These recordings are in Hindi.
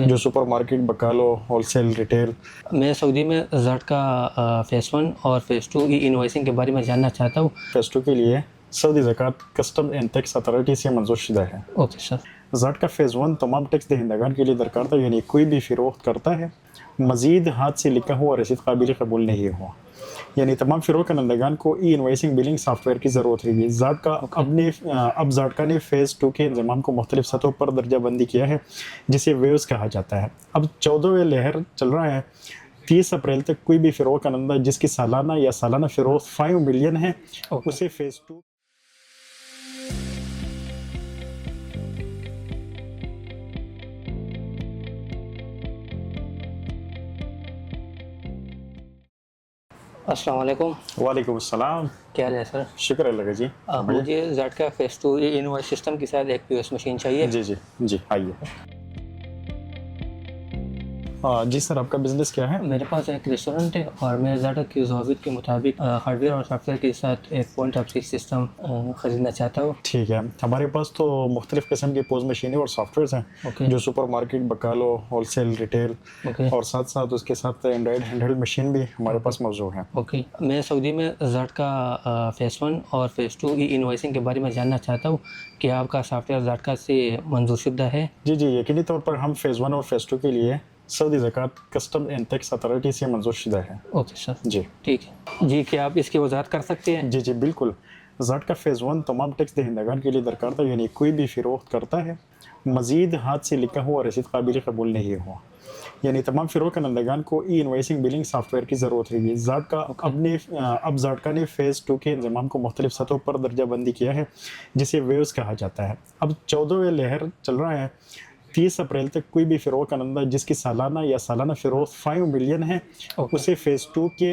जो सुपरमार्केट, बकालो, होलसेल, रिटेल। मैं सऊदी में ज़ाट का फ़ेज़ 1 और फ़ेज़ 2 की इनवॉइसिंग के बारे में जानना चाहता हूँ। फ़ेज़ 2 के लिए सऊदी ज़कात कस्टम एंड टैक्स अथॉरिटी से मंजूर शुदा है। Okay sir. ज़ाट का फ़ेज़ 1 तमाम टैक्स दहिंदगान के लिए दरकार था, यानी कोई भी फ़रोख्त करता है मज़ीद हाथ से लिखा हुआ रसीद काबिल कबूल नहीं हुआ, यानी तमाम फ़रोख्त करंदगान को ई इनवॉइसिंग बिलिंग सॉफ्टवेयर की ज़रूरत होगी। ज़ाट का अब ज़ाटका ने फ़ेज़ 2 के इंज़माम को मुख्तलिफ सतहों पर दर्जाबंदी किया है, जिसे वेव्स कहा जाता है। अब 14वें लहर चल रहा है। 30 अप्रैल तक कोई भी फ़रोख्त करंदा जिसकी सालाना फ़रोख्त 5 मिलियन है, उसे फ़ेज़ 2। अस्सलाम वालेकुम। वालेकुम अस्सलाम। क्या हाल है सर? शुक्र अल्लाह का जी। मुझे ज़ाट का फ़ेज़ 2 इनवॉइस सिस्टम के साथ एक पीओएस मशीन चाहिए। जी आइए। जी सर, आपका बिजनेस क्या है? मेरे पास एक रेस्टोरेंट है और मैं ज़ाट की ज़वाबित के मुताबिक हार्डवेयर और सॉफ्टवेयर के साथ एक पॉइंट ऑफ सेल सिस्टम ख़रीदना चाहता हूँ। ठीक है, हमारे पास तो मुख्तलिफ़ किस्म की पोज मशीनें और सॉफ्टवेयर हैं, जो सुपरमार्केट, बकालो, होलसेल, रिटेल और साथ साथ उसके साथ एंड्रॉयड हैंडहेल्ड मशीन भी हमारे पास मौजूद है। ओके, मैं सऊदी में ज़ाट का फ़ेज़ 1 और फ़ेज़ 2 की इनवॉइसिंग के बारे में जानना चाहता हूँ। क्या आपका सॉफ्टवेयर ज़ाट से मंजूर शुदा है? जी, यकीनी तौर पर हम फ़ेज़ 1 और फ़ेज़ 2 के लिए सऊदी ज़कात कस्टम एंड टैक्स अथॉरिटी से मंजूर शुदा है। Okay sir. जी ठीक है जी, क्या आप इसकी वजाहत कर सकते हैं? जी बिल्कुल। ज़ाट का फ़ेज़ 1 तमाम टैक्स दहिंदगान के लिए दरकार था, यानी कोई भी फ़रोख्त करता है मज़ीद हाथ से लिखा हुआ रसीद काबिल कबूल नहीं हुआ, यानी तमाम फ़रोख्त करंदगान को ई इनवॉइसिंग बिलिंग सॉफ्टवेयर की ज़रूरत होगी। अब ज़ाटका ने फ़ेज़ 2 के इंज़माम को मुख्तलिफ सतहों पर दर्जाबंदी किया है, जिसे वेव्स कहा जाता है। अब 14वें लहर चल रहा है। 30 अप्रैल तक कोई भी फ़रोख्त करंदा जिसकी सालाना फ़रोख्त 5 मिलियन है, उसे फ़ेज़ 2 के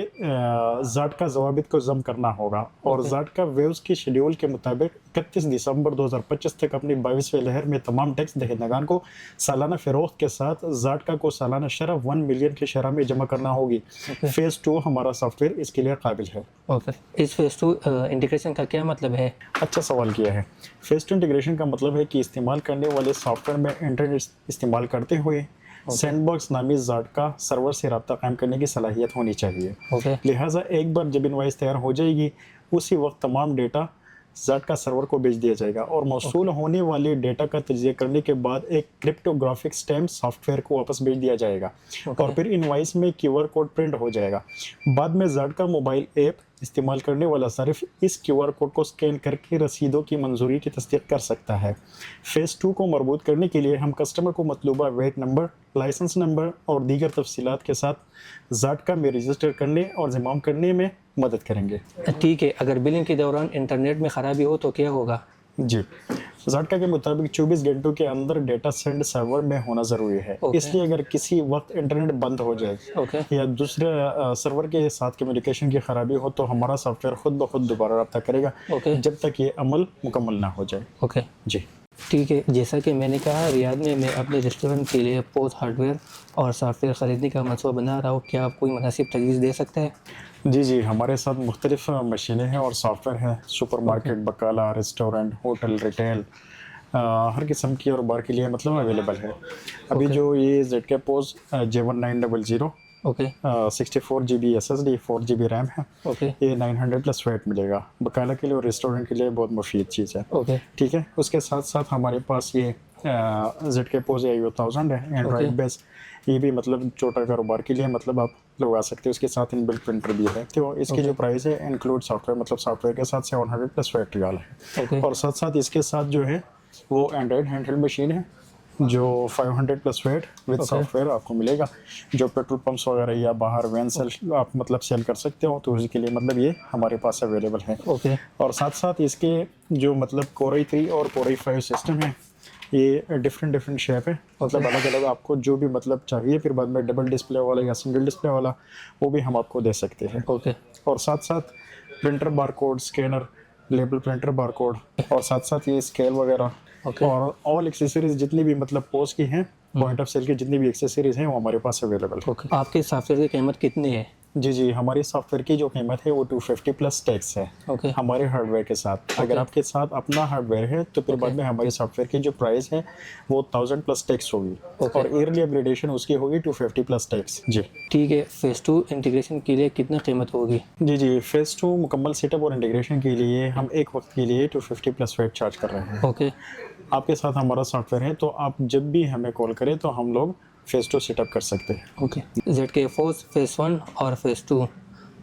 ज़ाट का ज़वाबित को ज़म करना होगा और ज़ाट का वेव्स के शेड्यूल के मुताबिक 31 दिसंबर 2025 तक अपनी 22वें लहर में तमाम टैक्स दहिंदगान को सालाना फ़रोख्त के साथ ज़ाटका को सालाना शरह 1 मिलियन की शरह में जमा करना होगी। फ़ेज़ 2 हमारा सॉफ्टवेयर इसके लिए काबिल है। ओके, इस फ़ेज़ 2 इंटीग्रेशन का क्या मतलब है? अच्छा सवाल किया है। फ़ेज़ 2 इंटीग्रेशन का मतलब है कि इस्तेमाल करने वाले सॉफ्टवेयर में इंटरनेट इस्तेमाल करते हुए सैंडबॉक्स नामी ज़ाट का सर्वर से रब्ता कायम करने की सलाहियत होनी चाहिए। लिहाजा एक बार जब इनवॉइस तैयार हो जाएगी, उसी वक्त तमाम डेटा ज़ाट का सर्वर को भेज दिया जाएगा और मौसूल होने वाले डेटा का तजिया करने के बाद एक क्रिप्टोग्राफिक स्टैम्प सॉफ्टवेयर को वापस भेज दिया जाएगा और फिर इनवॉइस में QR कोड प्रिंट हो जाएगा। बाद में ज़ाट का मोबाइल ऐप इस्तेमाल करने वाला सिर्फ इस QR कोड को स्कैन करके रसीदों की मंजूरी की तस्दीक कर सकता है। फ़ेज़ 2 को मरबूत करने के लिए हम कस्टमर को मतलूबा वेट नंबर, लाइसेंस नंबर और दीगर तफसीलात के साथ ज़ाटका में रजिस्टर करने और ज़माम करने में मदद करेंगे। ठीक है, अगर बिलिंग के दौरान इंटरनेट में ख़राबी हो तो क्या होगा? जी, ज़ाटका के मुताबिक 24 घंटों के अंदर डेटा सेंड सर्वर में होना ज़रूरी है। इसलिए अगर किसी वक्त इंटरनेट बंद हो जाए या दूसरे सर्वर के साथ कम्युनिकेशन की खराबी हो तो हमारा सॉफ्टवेयर खुद ब खुद दोबारा रब्ता करेगा जब तक ये अमल मुकम्मल ना हो जाए। जी ठीक है, जैसा कि मैंने कहा, रियाद में मैं अपने रेस्टोरेंट के लिए पोज हार्डवेयर और सॉफ्टवेयर ख़रीदने का मनसूबा बना रहा हूँ। क्या आप कोई मुनासिब तजवीज़ दे सकते हैं? जी, हमारे साथ मुख्तलिफ मशीनें हैं और सॉफ्टवेयर हैं। सुपरमार्केट, बकाला, रेस्टोरेंट, होटल, रिटेल, हर किस्म की और बार के लिए मतलब अवेलेबल है। अभी जो ये ZK pose J1900 64 GB SSD 4 GB RAM है, ये 900 प्लस वेट मिलेगा। बकाला के लिए और रेस्टोरेंट के लिए बहुत मुफीद चीज़ है। ठीक है, उसके साथ साथ हमारे पास ये ZK पोज AU1000 है, एंड्रॉयड बेस्ड। ये भी मतलब छोटा कारोबार के लिए मतलब आप लगवा सकते हो। उसके साथ इनबिल्ट प्रिंटर भी है। तो इसकी जो प्राइस है इंक्लूड सॉफ्टवेयर, मतलब सॉफ्टवेयर के साथ 700 प्लस वेट रियाल है। और साथ साथ इसके साथ जो है वो एंड्रॉयड हैंडहेल्ड मशीन है जो 500 प्लस वेट विद सॉफ्टवेयर आपको मिलेगा, जो पेट्रोल पंप्स वगैरह या बाहर वैन सेल आप मतलब सेल कर सकते हो, तो उसके लिए मतलब ये हमारे पास अवेलेबल है। और साथ साथ इसके जो मतलब Core i3 और Core i5 सिस्टम है, ये डिफरेंट शेप है, मतलब अलग अलग आपको जो भी मतलब चाहिए। फिर बाद में डबल डिस्प्ले वाला या सिंगल डिस्प्ले वाला वो भी हम आपको दे सकते हैं। और साथ साथ printer barcode scanner, label printer barcode और साथ साथ ये स्केल वगैरह और ऑल एक्सेसरीज जितनी भी मतलब पोस्ट की हैं, पॉइंट ऑफ सेल की जितनी भी एक्सेसरीज हैं वो हमारे पास अवेलेबल है। आपके सॉफ्टवेयर की कीमत कितनी है? जी जी, हमारी सॉफ्टवेयर की जो कीमत है वो 250 प्लस टैक्स है ओके हमारे हार्डवेयर के साथ। अगर आपके साथ अपना हार्डवेयर है तो फिर बाद में हमारी सॉफ्टवेयर की जो प्राइस है वो 1000 प्लस टैक्स होगी ओके। और ईयरली अपग्रेडेशन उसकी होगी 250 प्लस टैक्स। जी ठीक है, फेज़ 2 इंटीग्रेशन के लिए कितना कीमत होगी? जी जी, फेज़ 2 मुकम्मल सेटअप और इंटीग्रेशन के लिए हम एक वक्त के लिए 250 प्लस वेट चार्ज कर रहे हैं। ओके आपके साथ हमारा सॉफ्टवेयर है तो आप जब भी हमें कॉल करें तो हम लोग फेज़ 2 सेटअप कर सकते हैं। ओके। ZK फोर्स फेज़ 1 और फेज़ 2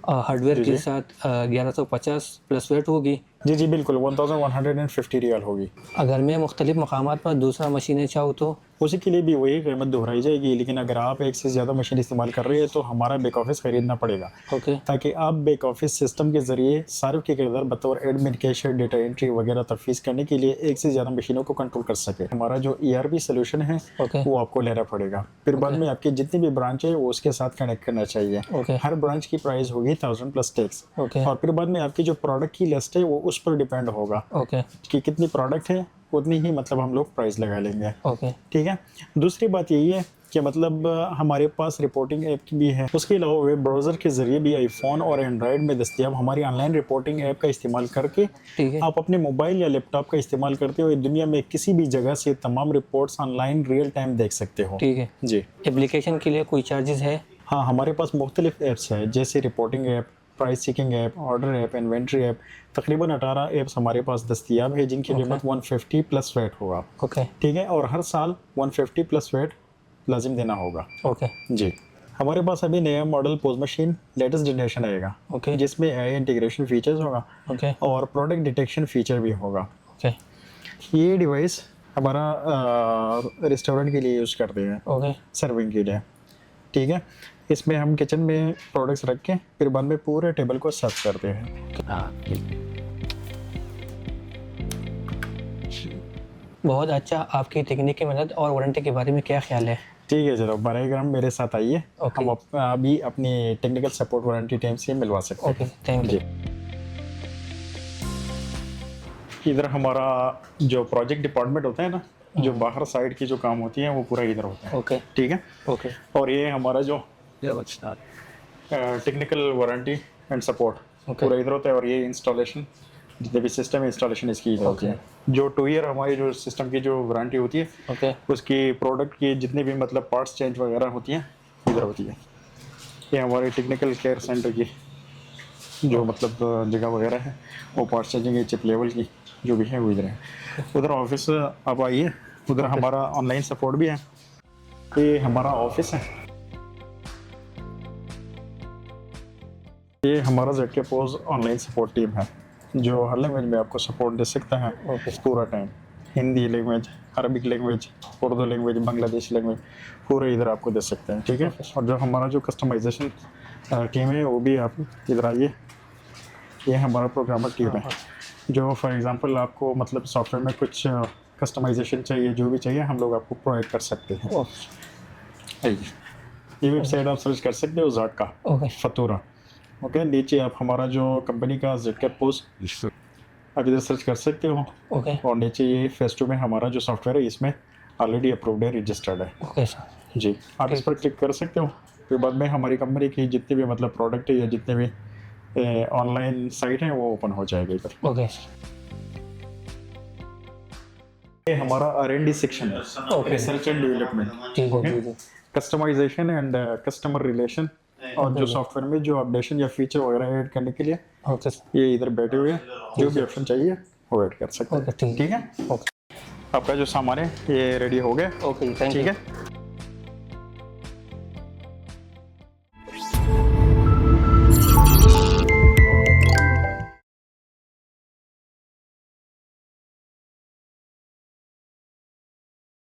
हार्डवेयर के साथ 1150 प्लस वेट होगी। जी जी बिल्कुल, 1150 रियाल होगी। अगर मैं मुख्तलिफ मकामात पर दूसरा मशीनें चाहूँ तो? उसी के लिए भी वही कीमत दोहराई जाएगी, लेकिन अगर आप एक से ज़्यादा मशीन इस्तेमाल कर रहे हैं तो हमारा बैक ऑफिस ख़रीदना पड़ेगा ओके ताकि आप बैक ऑफिस सिस्टम के ज़रिए सार्फ के किरदार बतौर एडमिन, कैशियर, डेटा एंट्री वगैरह तफवीज़ करने के लिए एक से ज़्यादा मशीनों को कंट्रोल कर सके। हमारा जो ERP सोल्यूशन है ओके वो आपको लेना पड़ेगा। फिर बाद में आपकी जितनी भी ब्रांच है वो उसके साथ कनेक्ट करना चाहिए। ओके हर ब्रांच की प्राइस होगी 1000 प्लस टैक्स ओके और फिर बाद में आपकी जो प्रोडक्ट की लिस्ट है वो उस पर डिपेंड होगा ओके कि कितनी प्रोडक्ट है, उतनी ही मतलब हम लोग प्राइस लगा लेंगे। ओके ठीक है। दूसरी बात यही है कि मतलब हमारे पास रिपोर्टिंग ऐप भी है। उसके अलावा वेब ब्राउज़र के ज़रिए भी आईफोन और एंड्रॉयड में दस्तियाब हमारी ऑनलाइन रिपोर्टिंग ऐप का इस्तेमाल करके ठीक है आप अपने मोबाइल या लैपटॉप का इस्तेमाल करते हुए दुनिया में किसी भी जगह से तमाम रिपोर्ट्स ऑनलाइन रियल टाइम देख सकते हो। ठीक है। जी एप्लीकेशन के लिए कोई चार्जेस है? हाँ, हमारे पास मुख्तलिफ ऐप्स हैं जैसे reporting app, price checking app, order app, inventory app. तकरीबन 18 ऐप्स हमारे पास दस्तियाब है जिनकी कीमत 150 प्लस वेट होगा। ओके ठीक है, और हर साल 150 प्लस वेट लाजिम देना होगा। ओके जी, हमारे पास अभी नया model pose machine latest generation आएगा ओके जिसमें AI इंटीग्रेशन फीचर्स होगा ओके और प्रोडक्ट डिटेक्शन फीचर भी होगा। ओके ये डिवाइस हमारा रेस्टोरेंट के लिए यूज़ करते हैं, ओके सर्विंग के लिए। ठीक है, इसमें हम किचन में प्रोडक्ट्स रख के फिर बाद में पूरे टेबल को सर्व करते हैं। बहुत अच्छा। आपकी तकनीकी मदद और वारंटी के बारे में क्या ख्याल है? ठीक है, चलो बराए करम मेरे साथ आइए, ओके। हम अभी अपनी टेक्निकल सपोर्ट वारंटी टीम से मिलवा सकते हैं। Okay thank you. इधर हमारा जो प्रोजेक्ट डिपार्टमेंट होता है ना, जो बाहर साइड की जो काम होती है वो पूरा इधर होता है। ओके ठीक है, ओके और ये हमारा जो technical warranty and support Okay. पूरा इधर होता है और ये इंस्टॉलेशन जितने भी सिस्टम इंस्टॉलेशन इसकी इधर होती है। जो 2 ईयर हमारी जो सिस्टम की जो वारंटी होती है ओके उसकी प्रोडक्ट की जितने भी मतलब पार्ट्स चेंज वगैरह होती हैं इधर होती है। ये हमारे टेक्निकल केयर सेंटर की जो मतलब जगह वगैरह है वो पार्ट्स चेंजिंग की चिप लेवल की जो भी है वो इधर है। उधर ऑफिस आप आइए, उधर हमारा ऑनलाइन सपोर्ट भी है। ये हमारा ऑफिस है, ये हमारा ZK pose online support team है जो हर लैंग्वेज में आपको सपोर्ट दे सकता है ओके पूरा time. Hindi language, Arabic language, Urdu language, Bangladeshi language पूरे इधर आपको दे सकते हैं। ठीक है, और जो हमारा जो कस्टमाइजेशन टीम है वो भी आप इधर आइए। ये हमारा प्रोग्रामर टीम है जो फॉर एग्जांपल आपको मतलब सॉफ्टवेयर में कुछ कस्टमाइजेशन चाहिए, जो भी चाहिए हम लोग आपको प्रोवाइड कर सकते हैं। आइए, ये वेबसाइट आप सर्च कर सकते हो ज़ाट का ओके फतूरा। ओके, नीचे आप हमारा जो कंपनी का ZK पोज आप इधर सर्च कर सकते हो ओके और नीचे ये फेज़ 2 में हमारा जो सॉफ्टवेयर है इसमें ऑलरेडी अप्रूव्ड है, रजिस्टर्ड है। Okay sir. जी, आप इस पर क्लिक कर सकते हो। फिर बाद में हमारी कंपनी की जितने भी मतलब प्रोडक्ट है या जितने भी ऑनलाइन साइट हैं वो ओपन हो जाएगा इधर। ओके ये हमारा R&D सेक्शन है, ओके। रिसर्च एंड डेवलपमेंट, ठीक है जी जी कस्टमाइजेशन एंड कस्टमर रिलेशन और जो सॉफ्टवेयर में जो अपडेशन या फीचर वगैरह ऐड करने के लिए ओके ये इधर बैठे हुए हैं। जो भी ऑप्शन चाहिए वो ऐड कर सकते हैं। ओके ठीक ठीक है, ओके आपका जो सामान है ये रेडी हो गया। ओके थैंक ठीक यू। है,